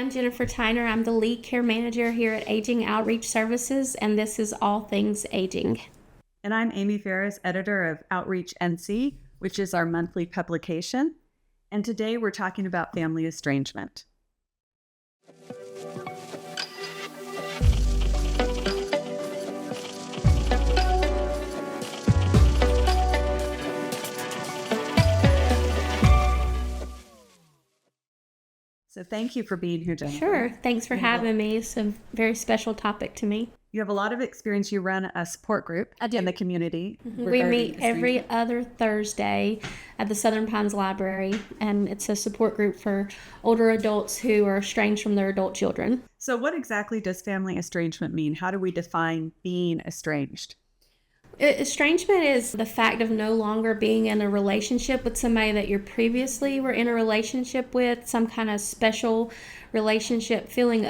I'm Jennifer Tyner. I'm the lead care manager here at Aging Outreach Services, and this is All Things Aging. And I'm Amy Ferris, editor of Outreach NC, which is our monthly publication. And today we're talking about family estrangement. So thank you for being here, Jennifer. Sure. Thanks for having me. It's a very special topic to me. You have a lot of experience. You run a support group in the community. We meet every other Thursday at the Southern Pines Library, and it's a support group for older adults who are estranged from their adult children. So what exactly does family estrangement mean? How do we define being estranged? Estrangement is the fact of no longer being in a relationship with somebody that you previously were in a relationship with, some kind of special relationship, feeling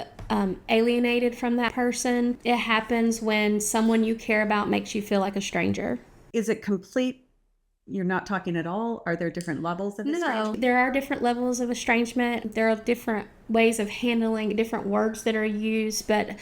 alienated from that person. It happens when someone you care about makes you feel like a stranger. Is it complete? You're not talking at all? Are there different levels of estrangement? No, there are different levels of estrangement. There are different ways of handling different words that are used, but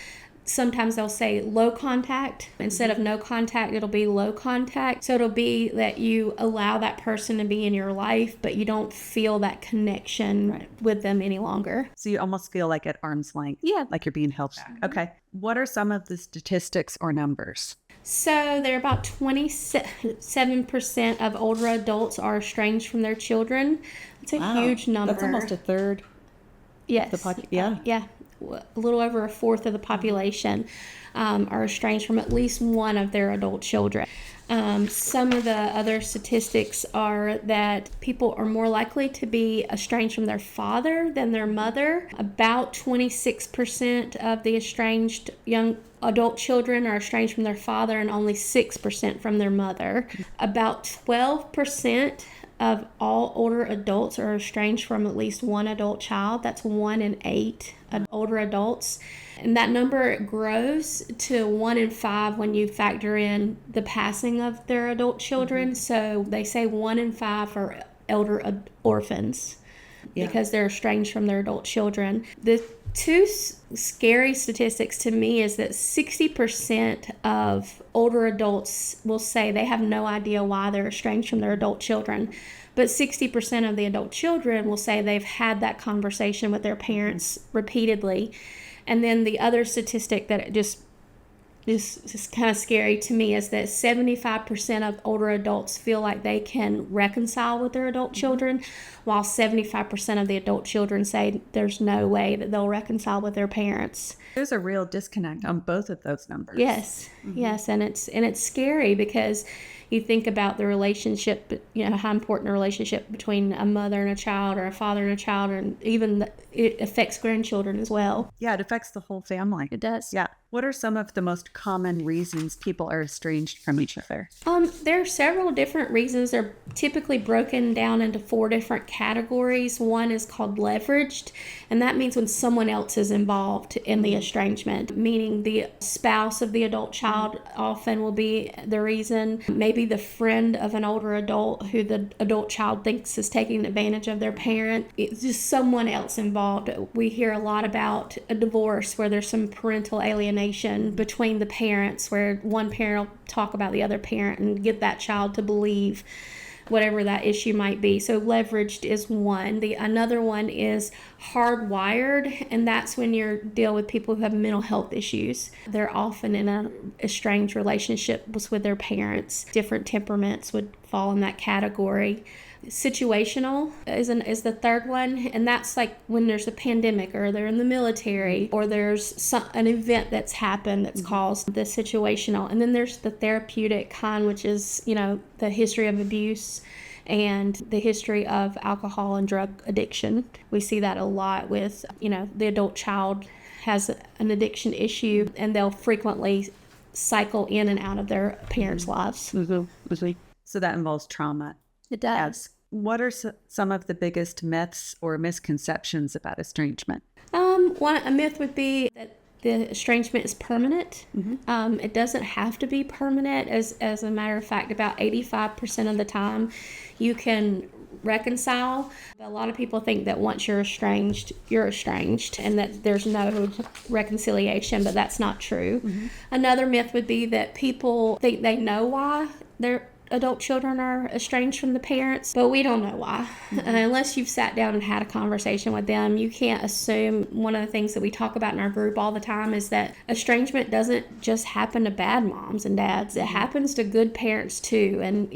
sometimes they'll say low contact. Instead of no contact, it'll be low contact. So it'll be that you allow that person to be in your life, but you don't feel that connection with them any longer. So you almost feel like at arm's length. Yeah. Like you're being held back. Okay. What are some of the statistics or numbers? So there are about 27% of older adults are estranged from their children. It's a huge number. That's almost a third. Yes. Yeah. Yeah. A little over a fourth of the population are estranged from at least one of their adult children. Some of the other statistics are that people are more likely to be estranged from their father than their mother. About 26% of the estranged young adult children are estranged from their father and only 6% from their mother. About 12% of all older adults are estranged from at least one adult child. That's 1 in 8 older adults. And that number grows to 1 in 5 when you factor in the passing of their adult children. So they say 1 in 5 are elder orphans because they're estranged from their adult children. The two scary statistics to me is that 60% of older adults will say they have no idea why they're estranged from their adult children. But 60% of the adult children will say they've had that conversation with their parents repeatedly. And then the other statistic that just is kind of scary to me is that 75% of older adults feel like they can reconcile with their adult children, while 75% of the adult children say there's no way that they'll reconcile with their parents. There's a real disconnect on both of those numbers. Yes, yes, and it's scary because you think about the relationship, how important a relationship between a mother and a child or a father and a child, and even it affects grandchildren as well. Yeah, it affects the whole family. It does. Yeah. What are some of the most common reasons people are estranged from each other? There are several different reasons. They're typically broken down into 4 different categories. One is called leveraged, and that means when someone else is involved in the estrangement, meaning the spouse of the adult child often will be the reason. Maybe the friend of an older adult who the adult child thinks is taking advantage of their parent. It's just someone else involved. We hear a lot about a divorce where there's some parental alienation between the parents, where one parent will talk about the other parent and get that child to believe whatever that issue might be. So leveraged is one. Another one is hardwired, and that's when you deal with people who have mental health issues. They're often in an estranged relationship with their parents. Different temperaments would fall in that category. Situational is the third one, and that's like when there's a pandemic, or they're in the military, or there's an event that's happened that's caused the situational. And then there's the therapeutic kind, which is the history of abuse and the history of alcohol and drug addiction. We see that a lot with the adult child has an addiction issue, and they'll frequently cycle in and out of their parents' lives. So that involves trauma. It does. What are some of the biggest myths or misconceptions about estrangement? A myth would be that the estrangement is permanent. It doesn't have to be permanent. As a matter of fact, about 85% of the time, you can reconcile. A lot of people think that once you're estranged, and that there's no reconciliation, but that's not true. Another myth would be that people think they know why their adult children are estranged from the parents, but we don't know why. Unless you've sat down and had a conversation with them, you can't assume. One of the things that we talk about in our group all the time is that estrangement doesn't just happen to bad moms and dads. It happens to good parents too. And,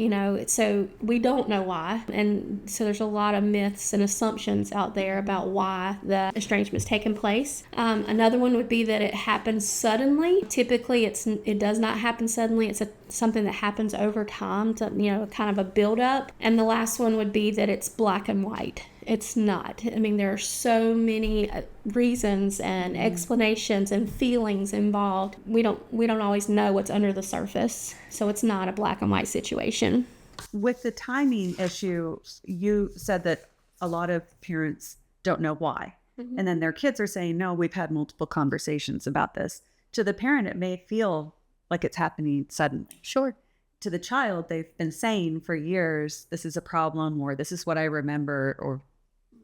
so we don't know why. And so there's a lot of myths and assumptions out there about why the estrangement's taken place. Another one would be that it happens suddenly. Typically, it does not happen suddenly. It's something that happens over time. To, kind of a buildup. And the last one would be that it's black and white. It's not. I mean, there are so many reasons and explanations and feelings involved. We don't always know what's under the surface. So it's not a black and white situation. With the timing issue, you said that a lot of parents don't know why. And then their kids are saying, no, we've had multiple conversations about this. To the parent, it may feel like it's happening suddenly. Sure. To the child, they've been saying for years, this is a problem, or this is what I remember, or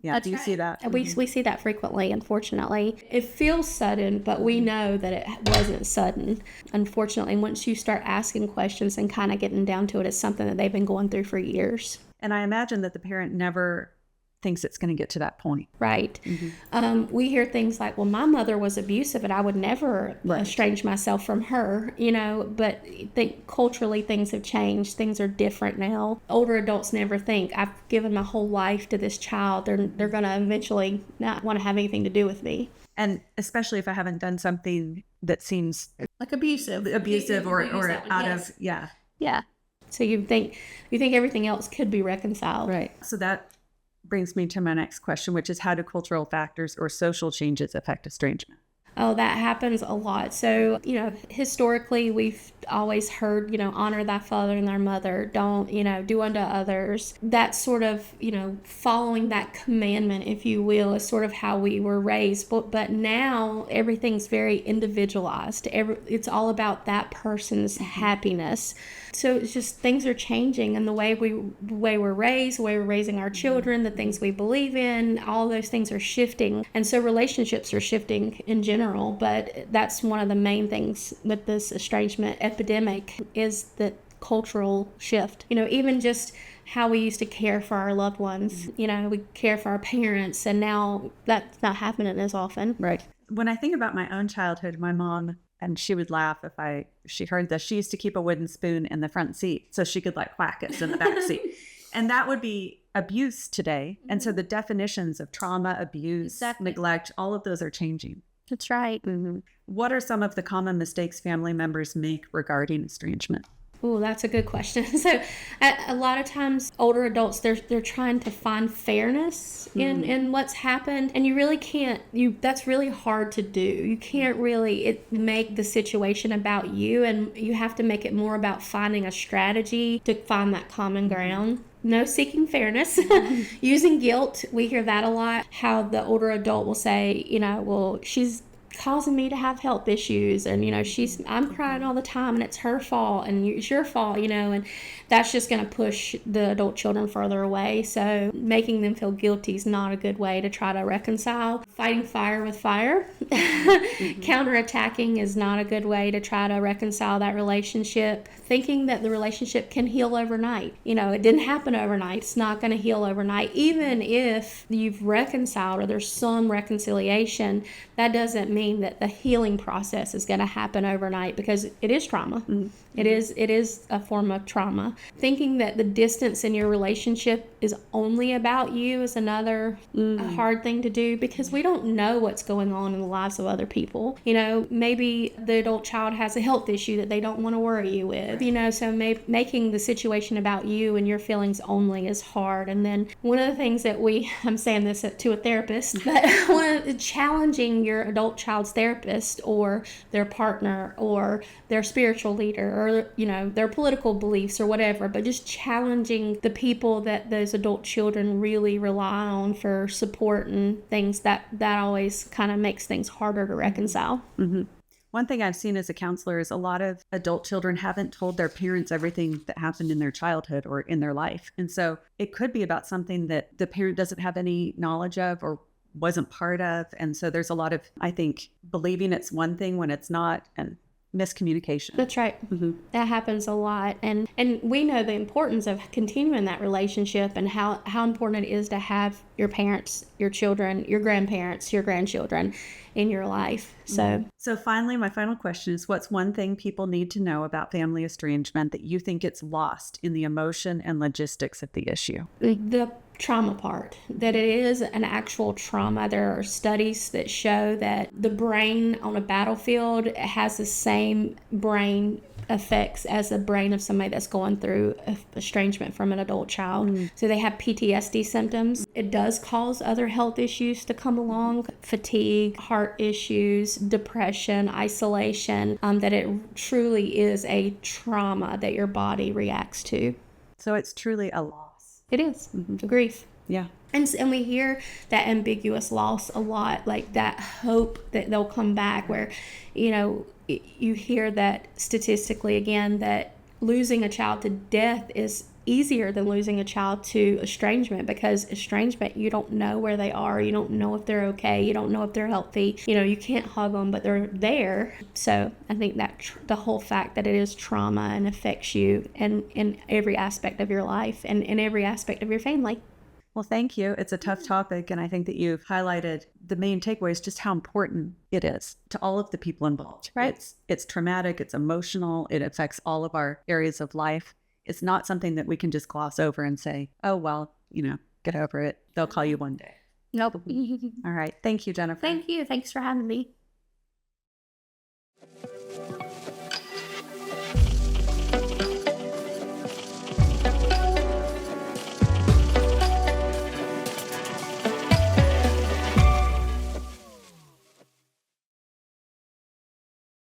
That's do you right. see that? We see that frequently, unfortunately. It feels sudden, but we know that it wasn't sudden. Unfortunately, once you start asking questions and kind of getting down to it, it's something that they've been going through for years. And I imagine that the parent never thinks it's going to get to that point. Right. We hear things like, well, my mother was abusive and I would never estrange myself from her, but I think culturally things have changed. Things are different now. Older adults never think, I've given my whole life to this child. They're going to eventually not want to have anything to do with me. And especially if I haven't done something that seems Like abusive or out yes. of, yeah. Yeah. So you think everything else could be reconciled. Right. So that brings me to my next question, which is, how do cultural factors or social changes affect estrangement? Oh, that happens a lot. So, historically, we've always heard, honor thy father and thy mother. Don't, do unto others. That sort of, following that commandment, if you will, is sort of how we were raised. But now everything's very individualized. It's all about that person's happiness. So it's just things are changing, and the way we're raised, the way we're raising our children, the things we believe in, all those things are shifting. And so relationships are shifting in general, but that's one of the main things with this estrangement epidemic is the cultural shift. Even just how we used to care for our loved ones, we care for our parents, and now that's not happening as often. Right. When I think about my own childhood, my mom, and she would laugh if she heard this. She used to keep a wooden spoon in the front seat so she could whack us in the back seat. And that would be abuse today. And so the definitions of trauma, abuse, neglect, all of those are changing. That's right. What are some of the common mistakes family members make regarding estrangement? Oh, that's a good question. So a lot of times older adults, they're trying to find fairness in what's happened. And you really can't, that's really hard to do. You can't really make the situation about you, and you have to make it more about finding a strategy to find that common ground. No seeking fairness, using guilt. We hear that a lot, how the older adult will say, well, she's causing me to have health issues, and I'm crying all the time and it's her fault and it's your fault, and that's just going to push the adult children further away. So making them feel guilty is not a good way to try to reconcile. Fighting fire with fire, counterattacking is not a good way to try to reconcile that relationship. Thinking that the relationship can heal overnight. It didn't happen overnight. It's not going to heal overnight. Even if you've reconciled or there's some reconciliation, that doesn't mean that the healing process is going to happen overnight, because it is trauma. It is a form of trauma. Thinking that the distance in your relationship is only about you is another hard thing to do, because we don't know what's going on in the lives of other people. Maybe the adult child has a health issue that they don't want to worry you with, so making the situation about you and your feelings only is hard. And then one of the things that I'm saying this to a therapist, but challenging your adult child's therapist or their partner or their spiritual leader or their political beliefs or whatever, but just challenging the people that those adult children really rely on for support and things, that always kind of makes things harder to reconcile. One thing I've seen as a counselor is a lot of adult children haven't told their parents everything that happened in their childhood or in their life. And so it could be about something that the parent doesn't have any knowledge of or wasn't part of. And so there's a lot of, I think, believing it's one thing when it's not, and miscommunication. That's right. That happens a lot. And we know the importance of continuing that relationship and how important it is to have your parents, your children, your grandparents, your grandchildren in your life. So finally, my final question is, what's one thing people need to know about family estrangement that you think gets lost in the emotion and logistics of the issue? the trauma part, that it is an actual trauma. There are studies that show that the brain on a battlefield has the same brain effects as the brain of somebody that's going through estrangement from an adult child. So they have PTSD symptoms. It does cause other health issues to come along, fatigue, heart issues, depression, isolation, that it truly is a trauma that your body reacts to. So it's truly a loss. It is. Grief. Yeah. And we hear that ambiguous loss a lot, like that hope that they'll come back, where, you hear that statistically again, that losing a child to death is easier than losing a child to estrangement, because estrangement, you don't know where they are. You don't know if they're okay. You don't know if they're healthy. You can't hug them, but they're there. So I think that the whole fact that it is trauma and affects you in every aspect of your life and in every aspect of your family. Well, thank you. It's a tough topic, and I think that you've highlighted the main takeaways, just how important it is to all of the people involved. Right. It's traumatic, it's emotional, it affects all of our areas of life. It's not something that we can just gloss over and say, oh, well, get over it. They'll call you one day. Nope. All right. Thank you, Jennifer. Thank you. Thanks for having me.